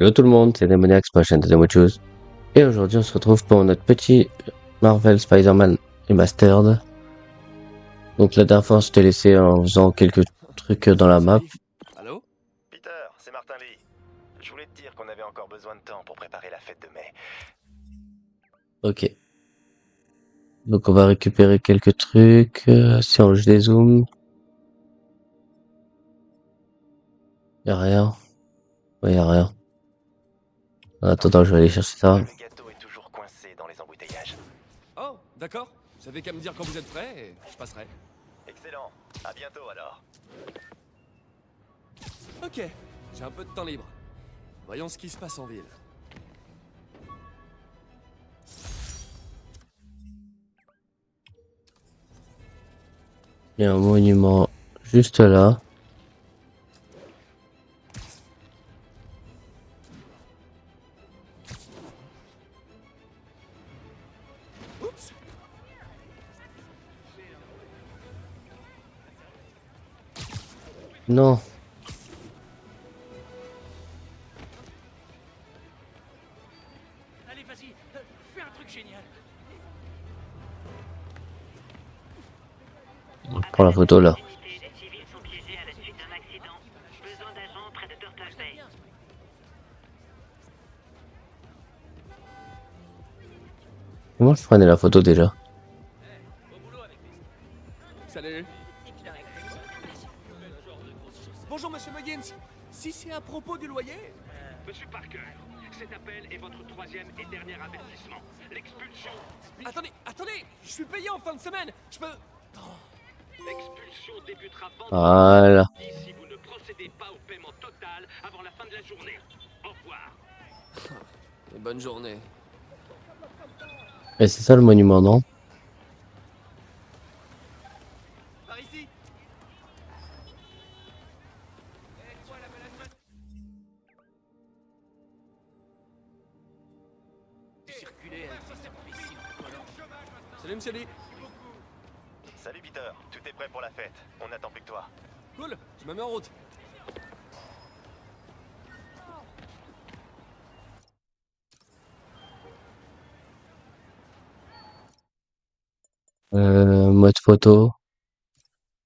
Hello tout le monde, c'est Demoniax, ma chaîne de Demo Choose. Et aujourd'hui on se retrouve pour notre petit Marvel Spider-Man Remastered. Donc la dernière fois je t'ai laissé en faisant quelques trucs dans la map. Salut. Allô? Peter, c'est Martin Lee. Je voulais te dire qu'on avait encore besoin de temps pour préparer la fête de mai. Ok. Donc on va récupérer quelques trucs. Si on je dézoome. Y'a rien. Ouais, y'a rien. En attendant, je vais aller chercher ça. Le gâteau est toujours coincé dans les embouteillages. Oh, d'accord. Vous avez qu'à me dire quand vous êtes prêt et je passerai. Excellent. À bientôt alors. Ok, j'ai un peu de temps libre. Voyons ce qui se passe en ville. Il y a un monument juste là. Oups. Non. Allez, vas-y, fais un truc génial. On prend la photo là. Des civils sont piégés à la suite d'un accident. Besoin d'agents près de Turtle Bay. Comment je prenais la photo déjà? Salut. Bonjour, monsieur Muggins. Si c'est à propos du loyer... Monsieur Parker, cet appel est votre troisième et dernier avertissement. L'expulsion. Attendez, je suis payé en fin de semaine. Je peux... L'expulsion débutera Voilà. vendredi si vous ne procédez pas au paiement total avant la fin de la journée. Au revoir. Bonne journée. Et c'est ça le monument, non? Par ici. Circuler avec ces imbéciles collants. Salut, monsieur Lee. Salut Peter, tout est prêt pour la fête. On n'attend plus que toi. Cool, je me mets en route. Mode photo.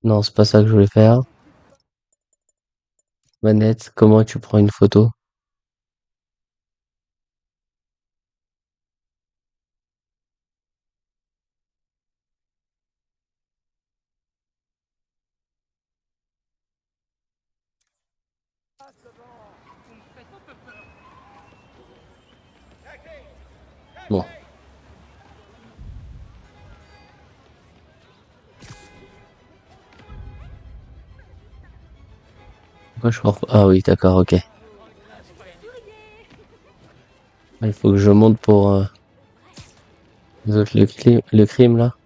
Non, c'est pas ça que je voulais faire. Manette, comment tu prends une photo? Bon. Pourquoi je crois... Ah oui, d'accord, ok. Il faut que je monte pour résoudre le crime là.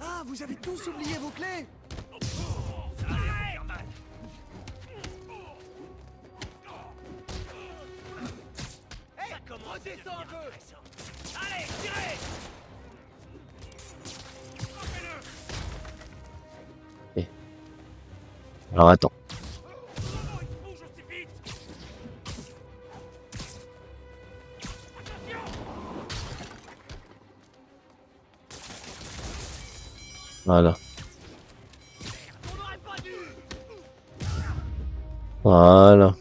Ah, vous avez tous oublié vos clés. Redescends un peu. Allez, tirez. Alors attends. Bouge aussi vite. Voilà. On n'aurait pas dû. Voilà.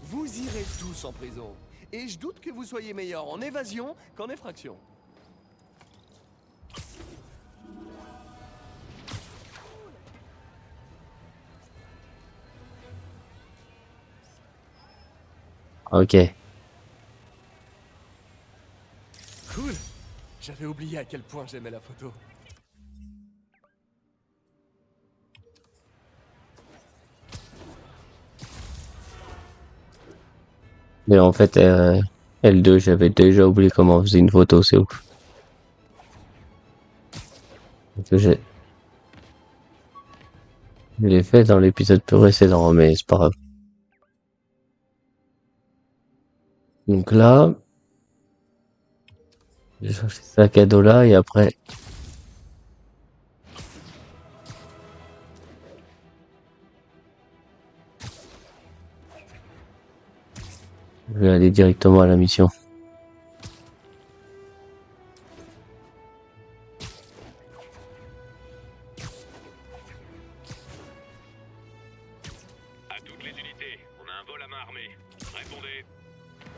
Vous irez tous en prison. Et je doute que vous soyez meilleur en évasion qu'en effraction. Ok. Cool. J'avais oublié à quel point j'aimais la photo. Mais en fait, L2, j'avais déjà oublié comment on faisait une photo, c'est ouf. Parce que je l'ai fait dans l'épisode précédent, mais c'est pas grave. Donc là, j'ai cherché ce sac à dos là et après. Je vais aller directement à la mission. À toutes les unités, on a un vol à main armée. Répondez.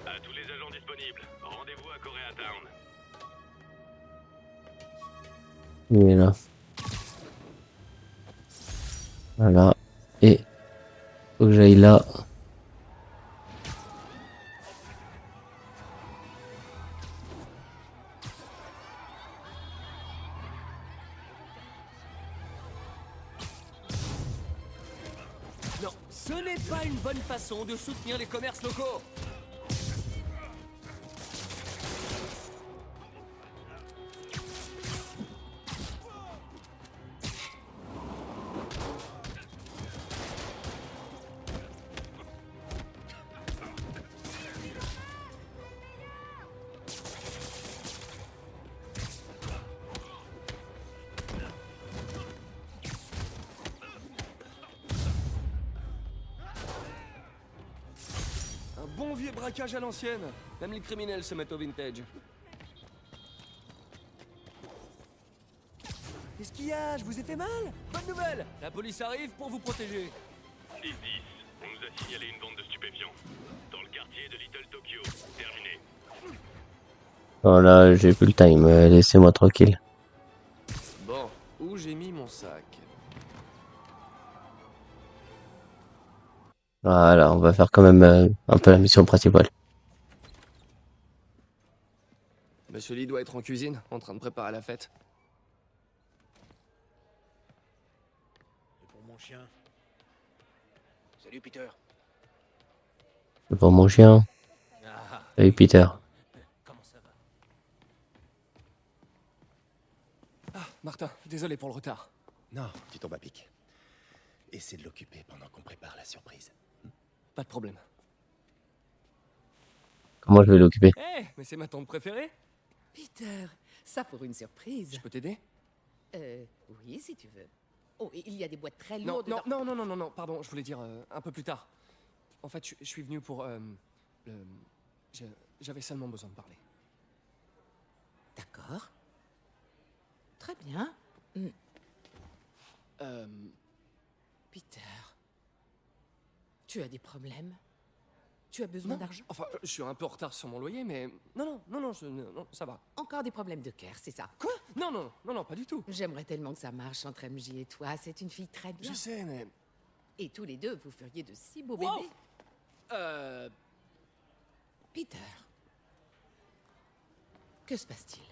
À tous les agents disponibles, rendez-vous à Koreatown. Il est là. Voilà. Et faut que j'aille là. Non, ce n'est pas une bonne façon de soutenir les commerces locaux. Un bon vieux braquage à l'ancienne. Même les criminels se mettent au vintage. Qu'est-ce qu'il y a? Je vous ai fait mal? Bonne nouvelle! La police arrive pour vous protéger. 6-10, on nous a signalé une bande de stupéfiants. Dans le quartier de Little Tokyo. Terminé. Voilà, j'ai plus le time. Laissez-moi tranquille. Bon, où j'ai mis mon sac? Voilà, on va faire quand même un peu la mission principale. Monsieur Lee doit être en cuisine, en train de préparer la fête. Et pour mon chien. Salut Peter. C'est pour mon chien. Ah, Salut Peter. comment ça va? Ah, Martin, désolé pour le retard. Non, tu tombes à pic. Essaie de l'occuper pendant qu'on prépare la surprise. Pas de problème. Comment je vais l'occuper? Mais c'est ma tante préférée. Peter, ça pour une surprise. Je peux t'aider? Oui, si tu veux. Oh, et il y a des boîtes très Non, lourdes. non, dedans. non, pardon, je voulais dire un peu plus tard. En fait, je suis venu pour... J'avais seulement besoin de parler. D'accord. Très bien. Peter, tu as des problèmes? Tu as besoin Non, d'argent? enfin, je suis un peu en retard sur mon loyer, mais... Non, ça va. Encore des problèmes de cœur, c'est ça? Quoi? Non, pas du tout. J'aimerais tellement que ça marche entre MJ et toi. C'est une fille très bien. Je sais, mais... Et tous les deux, vous feriez de si beaux Wow. bébés. Peter, que se passe-t-il?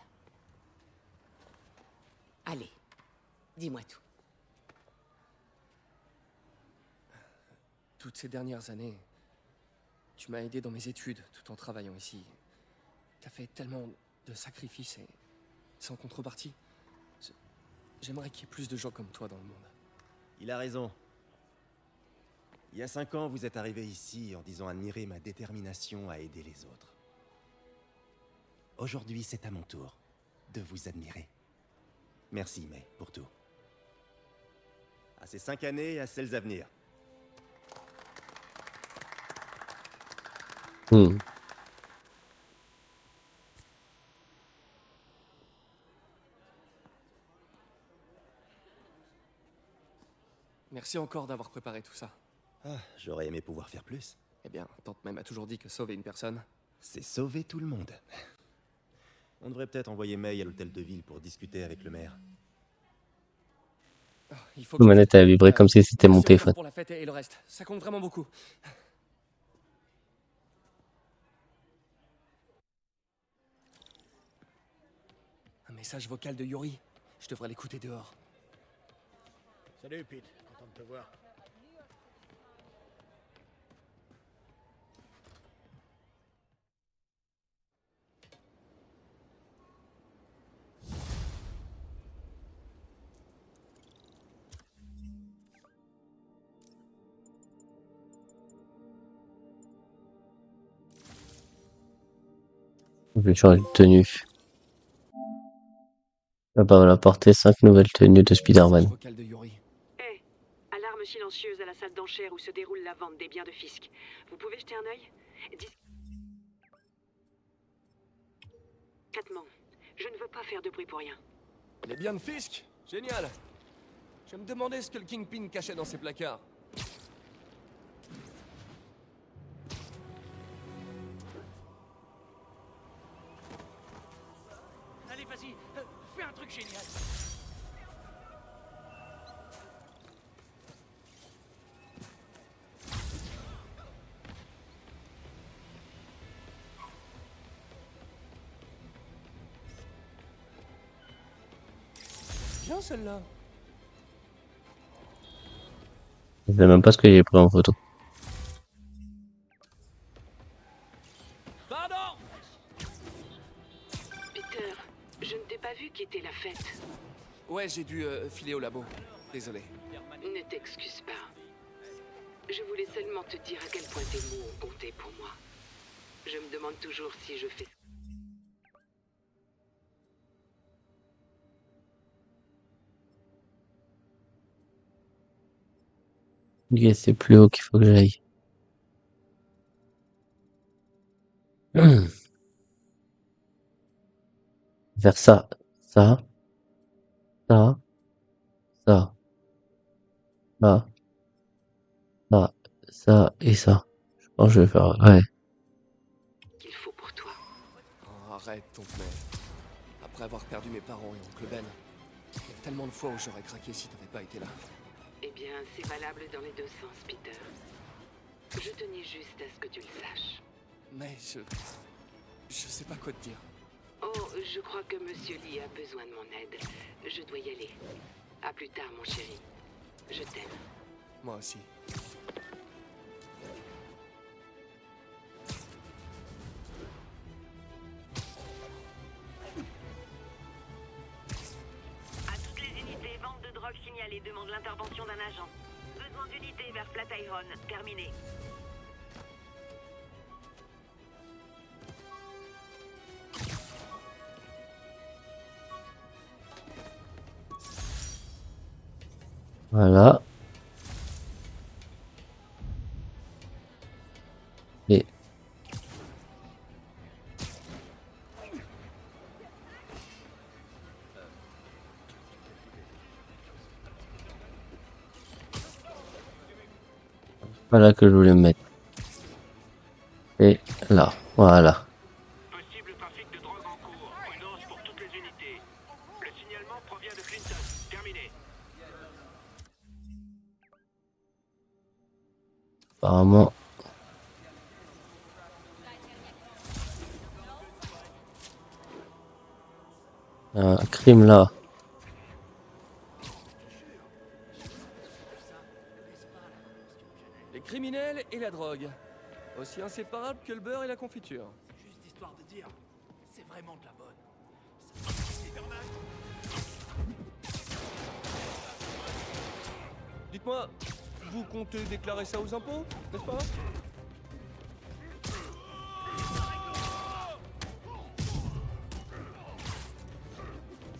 Allez, dis-moi tout. Toutes ces dernières années, tu m'as aidé dans mes études tout en travaillant ici. T'as fait tellement de sacrifices et sans contrepartie. J'aimerais qu'il y ait plus de gens comme toi dans le monde. Il a raison. Il y a 5 ans, vous êtes arrivé ici en disant admirer ma détermination à aider les autres. Aujourd'hui, c'est à mon tour de vous admirer. Merci, May, pour tout. À ces 5 années et à celles à venir. Merci encore d'avoir préparé tout ça. Ah, j'aurais aimé pouvoir faire plus. Eh bien, tante même a toujours dit que sauver une personne... C'est sauver tout le monde. On devrait peut-être envoyer May à l'hôtel de ville pour discuter avec le maire. Il faut La manette a vibré comme si c'était mon merci téléphone. encore pour la fête et le reste. Ça compte vraiment beaucoup. Un message vocal de Yuri. Je devrais l'écouter dehors. Salut Pete, content de te voir. Je vais changer de tenue. Ah bah voilà, porter 5 nouvelles tenues de Spider-Man. Message vocal de Yuri. Hé, alarme silencieuse à la salle d'enchères où se déroule la vente des biens de Fisk. Vous pouvez jeter un œil? discrètement. Je ne veux pas faire de bruit pour rien. Les biens de Fisk? Génial. Je me demandais ce que le Kingpin cachait dans ses placards. Allez, vas-y, fais un truc génial. Bien celle-là. Je sais même pas ce que j'ai pris en photo. Pardon! Peter, je ne t'ai pas vu quitter la fête. Ouais, j'ai dû filer au labo. Désolé. Ne t'excuse pas. Je voulais seulement te dire à quel point tes mots ont compté pour moi. Je me demande toujours si je fais... Ok, c'est plus haut qu'il faut que j'aille. Vers ça, ça, ça, ça, ça, ça et ça. Je pense que je vais faire... Ouais. qu'il faut pour toi. Oh, arrête, tonton May. Après avoir perdu mes parents et oncle Ben, il y a tellement de fois où j'aurais craqué si t'avais pas été là. Eh bien, c'est valable dans les deux sens, Peter. Je tenais juste à ce que tu le saches. Mais je sais pas quoi te dire. Oh, je crois que Monsieur Lee a besoin de mon aide. Je dois y aller. À plus tard, mon chéri. Je t'aime. Moi aussi. À toutes les unités, vente de drogue signalée demande l'intervention d'un agent. Besoin d'unité vers Flatiron. Terminé. Voilà. Et voilà que je voulais me mettre. Et là, voilà. Possible trafic de drogue en cours. Prudence pour toutes les unités. Le signalement provient de Clinton. Terminé. Apparemment. Un crime là. Les criminels et la drogue. Aussi inséparables que le beurre et la confiture. Juste histoire de dire, c'est vraiment de la bonne. Dites-moi, vous comptez déclarer ça aux impôts, n'est-ce pas?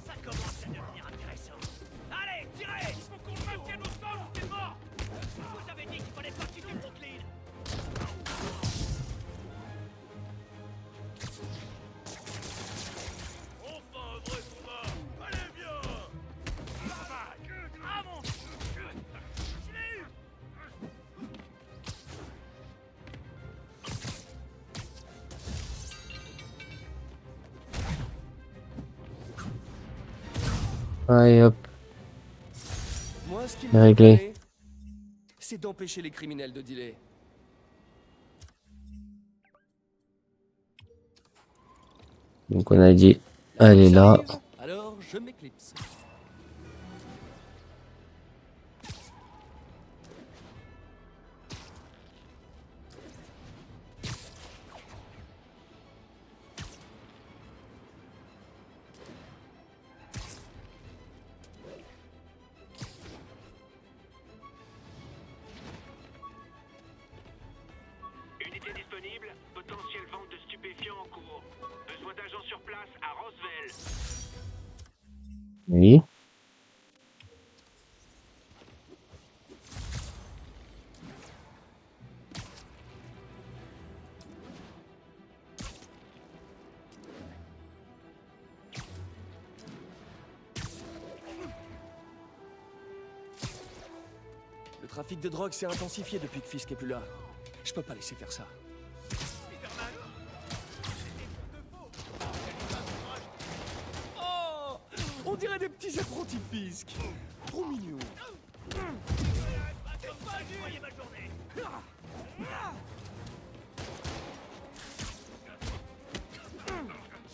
Ça commence à devenir intéressant. Allez, tirez! Il faut qu'on le maintienne au sol ou c'est mort! Vous avez dit qu'il fallait pas quitter Brooklyn! On fait un vrai combat! Allez, bien! Ah mon Dieu! Je l'ai eu! Allez hop. Moi, ce qui C'est me réglé. fait c'est d'empêcher les criminels de dealer. Donc on a dit, allez Ça là. arrive, alors je m'éclipse. Unité disponible. Potentielle vente de stupéfiants en cours. Besoin d'agents sur place à Roswell. Oui. trafic de drogue s'est intensifié depuis que Fisk est plus là. Je peux pas laisser faire ça. Oh, on dirait des petits apprentis Fisk. Trop mignons. Voyez ma journée.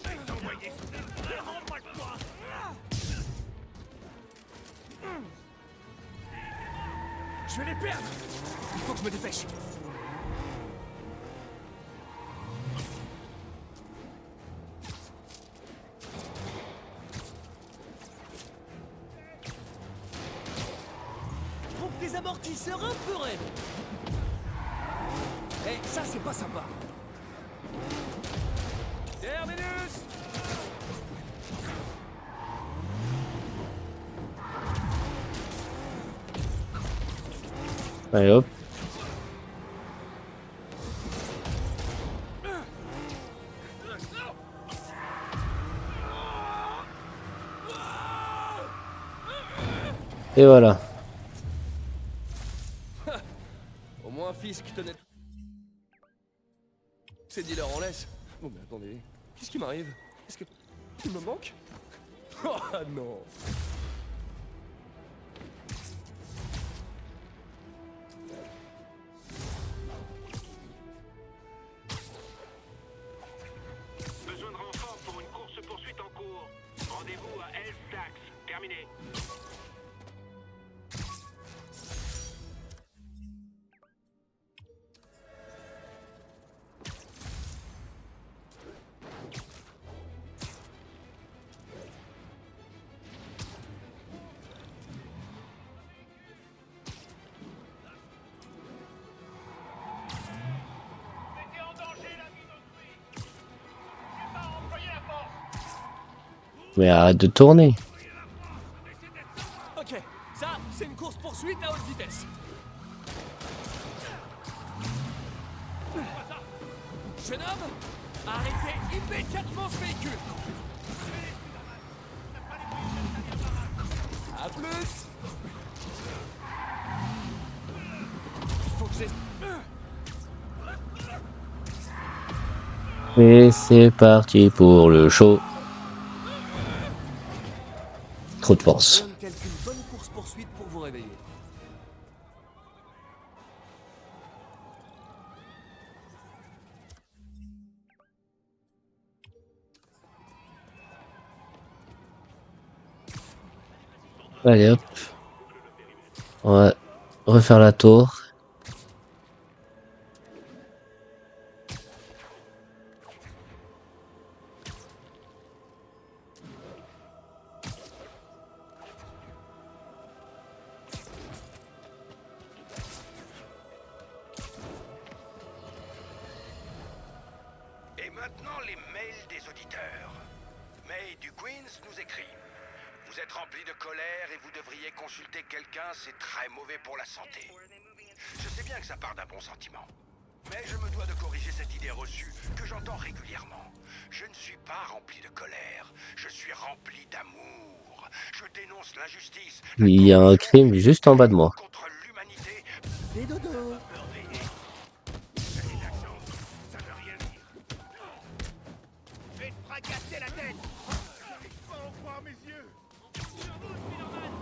Je vais t'envoyer. Rends-moi le poing. Je vais les perdre. Il faut que je me dépêche. Je trouve tes amortisseurs un peu raides. Eh, ça c'est pas sympa. Terminus! Allez hop. Et voilà. Au moins Fisk tenait... Ces dealers en laisse. Oh mais attendez, qu'est-ce qui m'arrive? Est-ce que... Il me manque? Oh non. Besoin de renfort pour une course-poursuite en cours. Rendez-vous à Elstax. Terminé. Mettez en danger la vie d'autrui. Je vais pas employer la force. Mais arrête de tourner. Ok, ça, c'est une course-poursuite à haute vitesse. Jeune homme, arrêtez immédiatement ce véhicule. A plus. Il faut que j'ai... Et c'est parti pour le show. Trop de force. Rien de tel qu'une bonne course-poursuite pour vous réveiller. Allez hop. On va refaire la tour. Et maintenant, les mails des auditeurs. May du Queens nous écrit: vous êtes rempli de colère et vous devriez consulter quelqu'un, c'est très mauvais pour la santé. Je sais bien que ça part d'un bon sentiment. Mais je me dois de corriger cette idée reçue que j'entends régulièrement. Je ne suis pas rempli de colère, je suis rempli d'amour. Je dénonce l'injustice. Il y a un crime juste en bas de moi. Contre l'humanité. Et dodo. Ça veut rien dire. Je vais te fracasser la tête. J'arrive pas à en croire mes yeux. Sur vous, Spider-Man.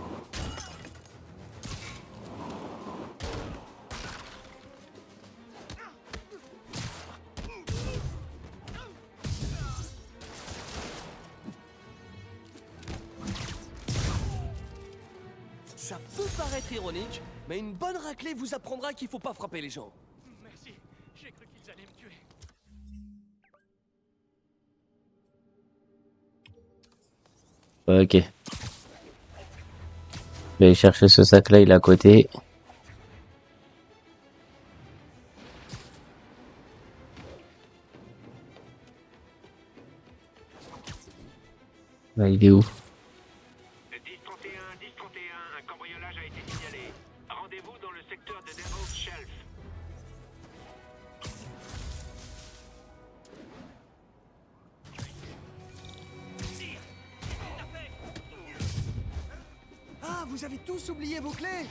Ça peut paraître ironique, mais une bonne raclée vous apprendra qu'il faut pas frapper les gens. Merci. J'ai cru qu'ils allaient me tuer. Ok. Je vais aller chercher ce sac là, il est à côté. Là, il est où? 10-31, 10-31, un cambriolage a été signalé. Rendez-vous dans le secteur de Devil's Shelf. Ah, vous avez tous oublié vos clés?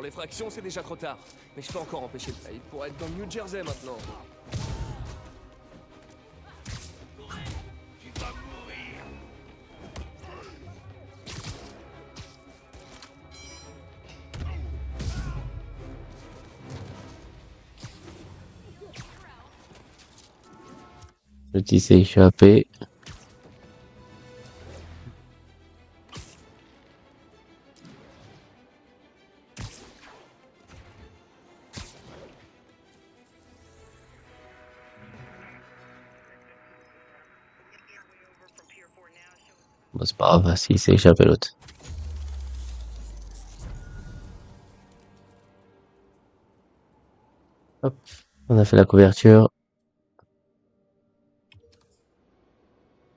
Pour les fractions, c'est déjà trop tard. Mais je peux encore empêcher le faillite pour être dans le New Jersey maintenant. Tu vas mourir. Le petit s'est échappé. Bon, c'est pas grave, s'il s'est échappé l'autre. Hop, on a fait la couverture.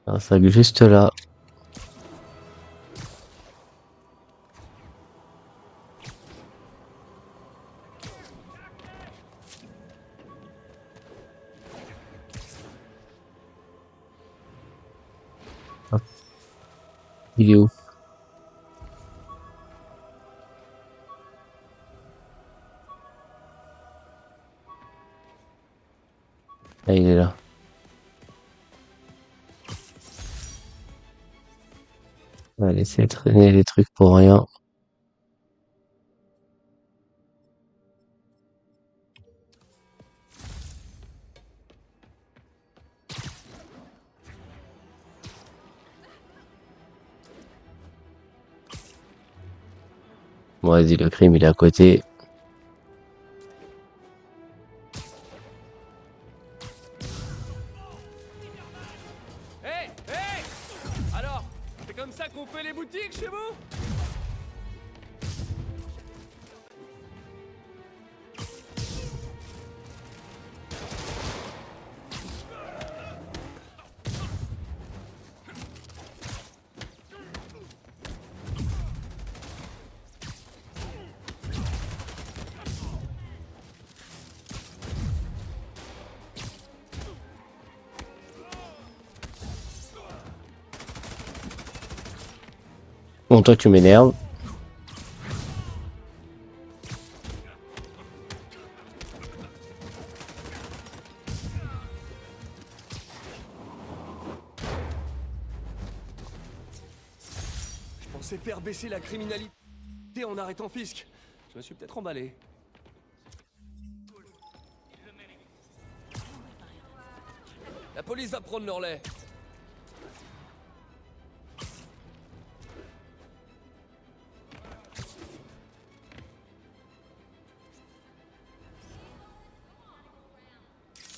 Un sac juste là. Hop. Il est où? Ah, il est là. On va laisser traîner les trucs pour rien. Bon, vas-y, le crime, il est à côté. Hé, hé! Alors, c'est comme ça qu'on fait les boutiques chez vous? Bon, toi, tu m'énerves. Je pensais faire baisser la criminalité en arrêtant Fisk. Je me suis peut-être emballé. La police va prendre leur lait.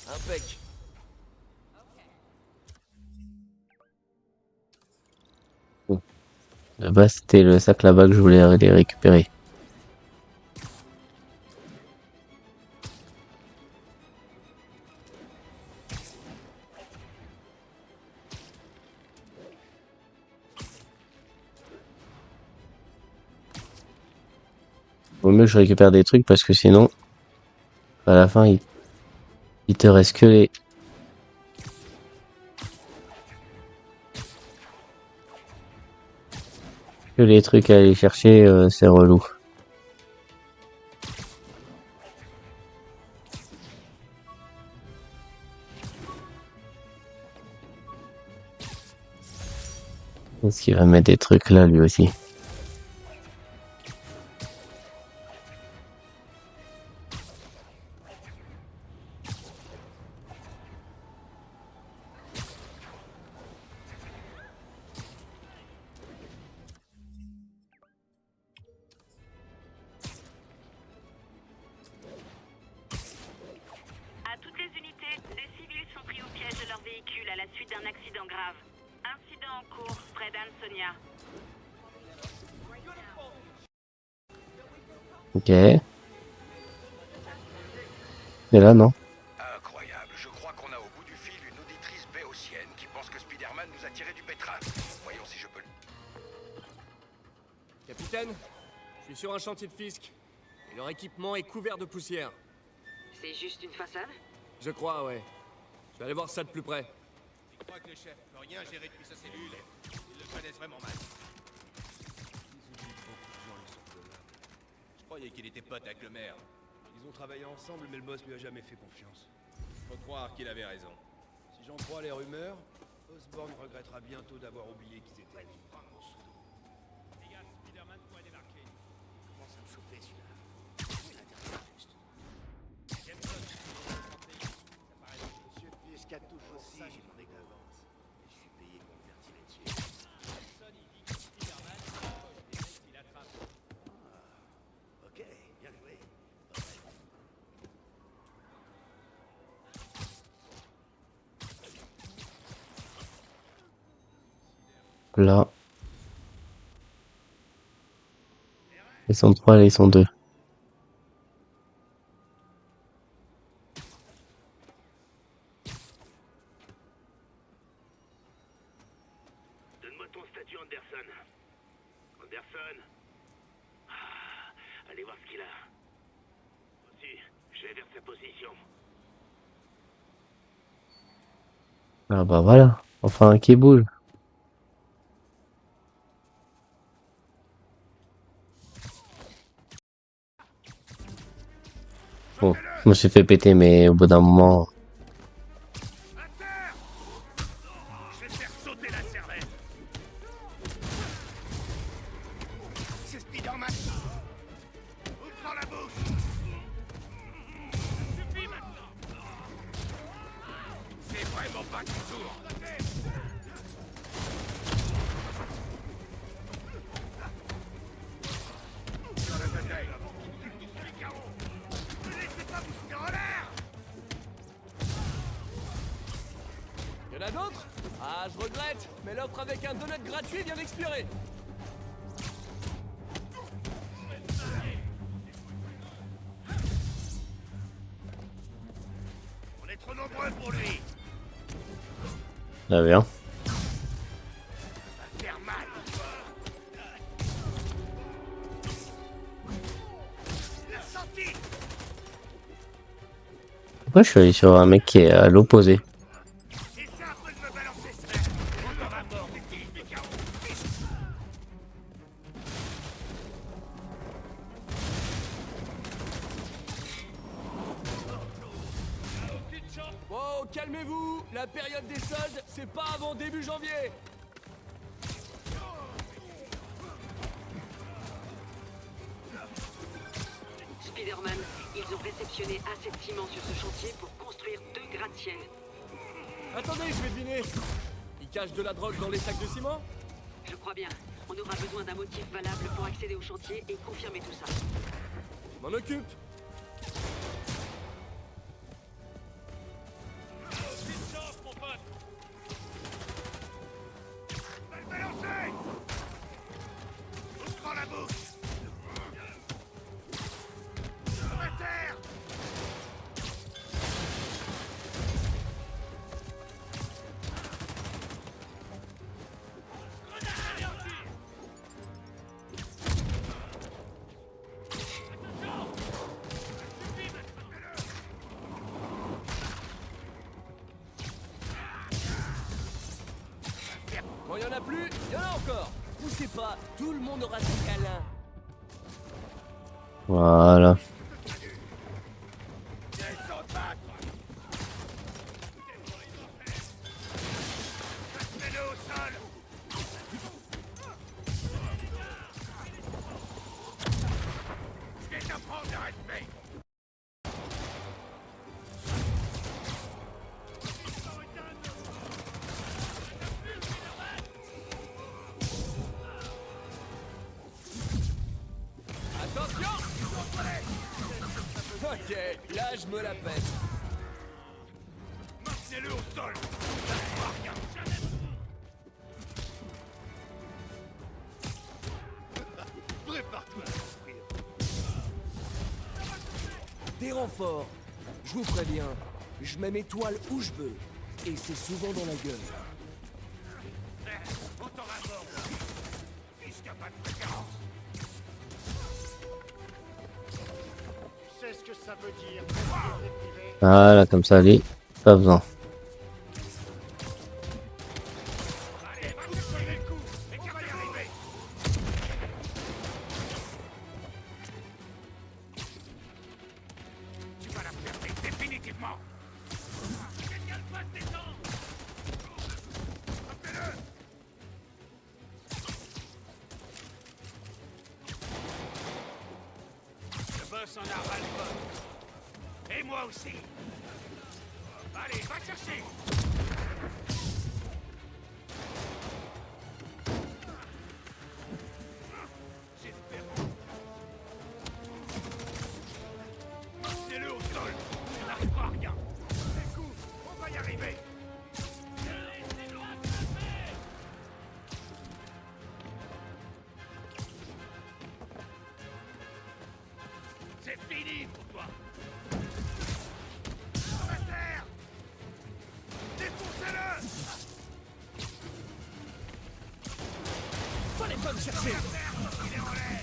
Impec. Là-bas, c'était le sac là-bas que je voulais aller récupérer. Vaut mieux que je récupère des trucs parce que sinon, à la fin, il te reste que les trucs à aller chercher, c'est relou. Est-ce qu'il va mettre des trucs là, lui aussi? À toutes les unités, des civils sont pris au piège de leur véhicule à la suite d'un accident grave. Incident en cours près d'Ansonia. Ok. Et là, non? Incroyable, je crois qu'on a au bout du fil une auditrice béotienne qui pense que Spider-Man nous a tiré du pétrin. Voyons si je peux le... Capitaine, je suis sur un chantier de Fisk. Et leur équipement est couvert de poussière. C'est juste une façade? Je crois, ouais. Je vais aller voir ça de plus près. Je crois que le chef peut rien gérer depuis sa cellule. Ils le connaissent vraiment mal. croyais qu'il était pote avec le maire. Ils ont travaillé ensemble, mais le boss lui a jamais fait confiance. Faut croire qu'il avait raison. Si j'en crois les rumeurs, Osborn regrettera bientôt d'avoir oublié qu'ils étaient amis. Les gars, Spider-Man pourrait débarquer. Commence à me chauffer celui-là. Monsieur Fisk a toujours ça, j'ai mon d'avance. Et je suis payé pour me faire tirer dessus. Personne il dit que Spider-Man approche des mecs qui l'attrapent. Ok, bien joué. Là. Ils sont 3, là ils sont 2. Donne-moi ton statut, Anderson. Anderson. Allez voir ce qu'il a. Aussi, je vais vers sa position. Ah bah voilà, enfin un qui boule. Bon, je me suis fait péter, mais au bout d'un moment, Je vais te faire sauter la cervelle. C'est Spider-Man. Ouvre la bouche. Suffit maintenant. C'est vraiment pas ton tour. Y'en a d'autres? Ah, je regrette, mais l'offre avec un donut gratuit vient d'expirer. On est trop nombreux pour lui. là bien. Faire mal. La sortie. Pourquoi je suis allé sur un mec qui est à l'opposé? C'est ça un peu de me balancer ça. On aura mort des filles, des chaos. Wow, calmez-vous. La période des soldes, c'est pas avant début janvier. Spider-Man, ils ont réceptionné assez de ciment sur ce chantier pour construire 2 gratte-ciel. Attendez, je vais deviner. Ils cachent de la drogue dans les sacs de ciment? Je crois bien. On aura besoin d'un motif valable pour accéder au chantier et confirmer tout ça. Je m'en occupe. Vite chance, mon pote. Balancez. Ouvre la bouche. À terre. Quand il y en a plus, il y en a encore. Poussez pas, tout le monde aura son câlin. Voilà. Laisse-en battre. Mets-le au sol. Je vais t'apprendre le respect. Attention! Ok, là je me la pète. Maintenez-le au sol. Lâche-moi rien. Prépare-toi à souffrir. Des renforts. Je vous préviens, je mets mes toiles où je veux. Et c'est souvent dans la gueule. On t'aura mort. Puisqu'il n'y a pas de préférence. Tu sais ce que ça veut dire. Voilà, comme ça, allez, pas besoin. Allez, va te coller le coup. Et qu'on va y arriver. en a ras le bol. Et moi aussi. Allez, va chercher. C'est le au sol. On n'arrivera à rien. Écoute, on va y arriver. C'est fini pour toi. Sur la terre. Défoncez-le. Fallait pas me chercher. Il est en l'air.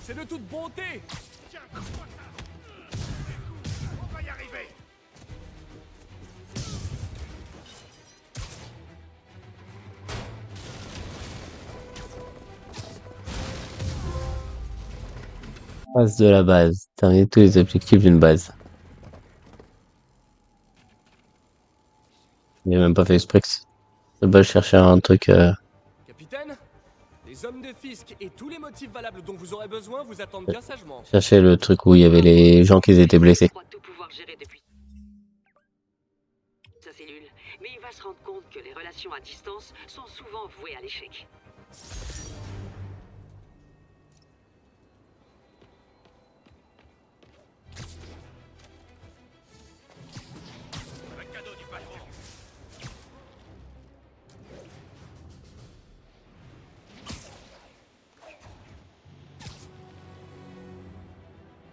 C'est de toute bonté. Tiens, touche-moi ça. Écoute, on va y arriver. Phase de la base. Terminer tous les objectifs d'une base. Il a même pas fait exprès que de base chercher un truc. Capitaine, les hommes de Fisk et tous les motifs valables dont vous aurez besoin vous attendent bien sagement. Chercher le truc où il y avait les gens qui étaient blessés. Il croit tout pouvoir gérer depuis sa cellule, mais il va se rendre compte que les relations à distance sont souvent vouées à l'échec. Le cadeau du patron.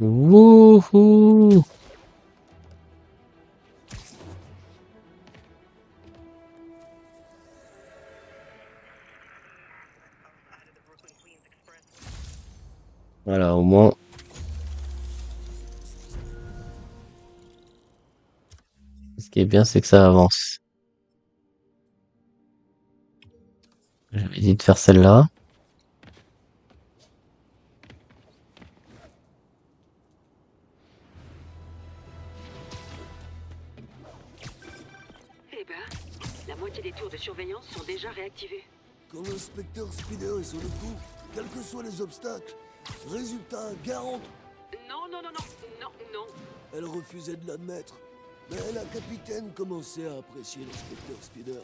Wouhou! Voilà, au moins. Ce qui est bien, c'est que ça avance. J'avais dit de faire celle-là. Eh ben, la moitié des tours de surveillance sont déjà réactivés. Quand l'inspecteur Spider est sur le coup, quels que soient les obstacles, résultat garanti. Non, non, non, non, non, non. Elle refusait de l'admettre. Mais la capitaine commençait à apprécier l'inspecteur Spider.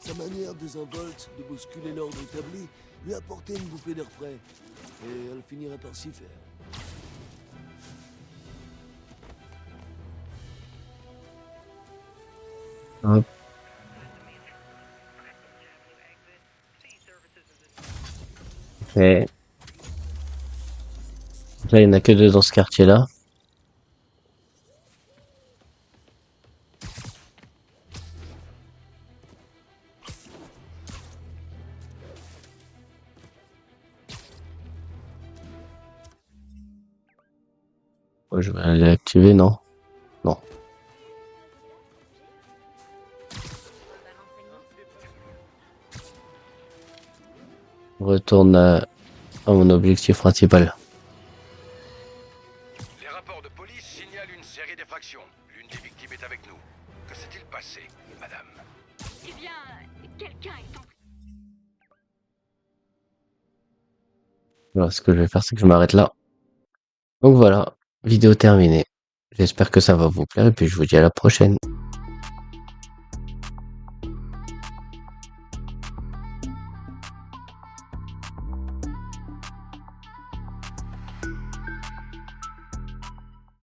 Sa manière désinvolte de bousculer l'ordre établi lui apportait une bouffée d'air frais. Et elle finirait par s'y faire. Hop. Et là, il n'y en a que deux dans ce quartier-là. Ouais, je vais aller l'activer, non? Non. Je retourne à mon objectif principal. Les rapports de police signalent une série d'effractions. L'une des victimes est avec nous. Que s'est-il passé, madame? Eh bien, quelqu'un est en... Alors, ce que je vais faire, c'est que je m'arrête là. Donc voilà, vidéo terminée. J'espère que ça va vous plaire et puis je vous dis à la prochaine.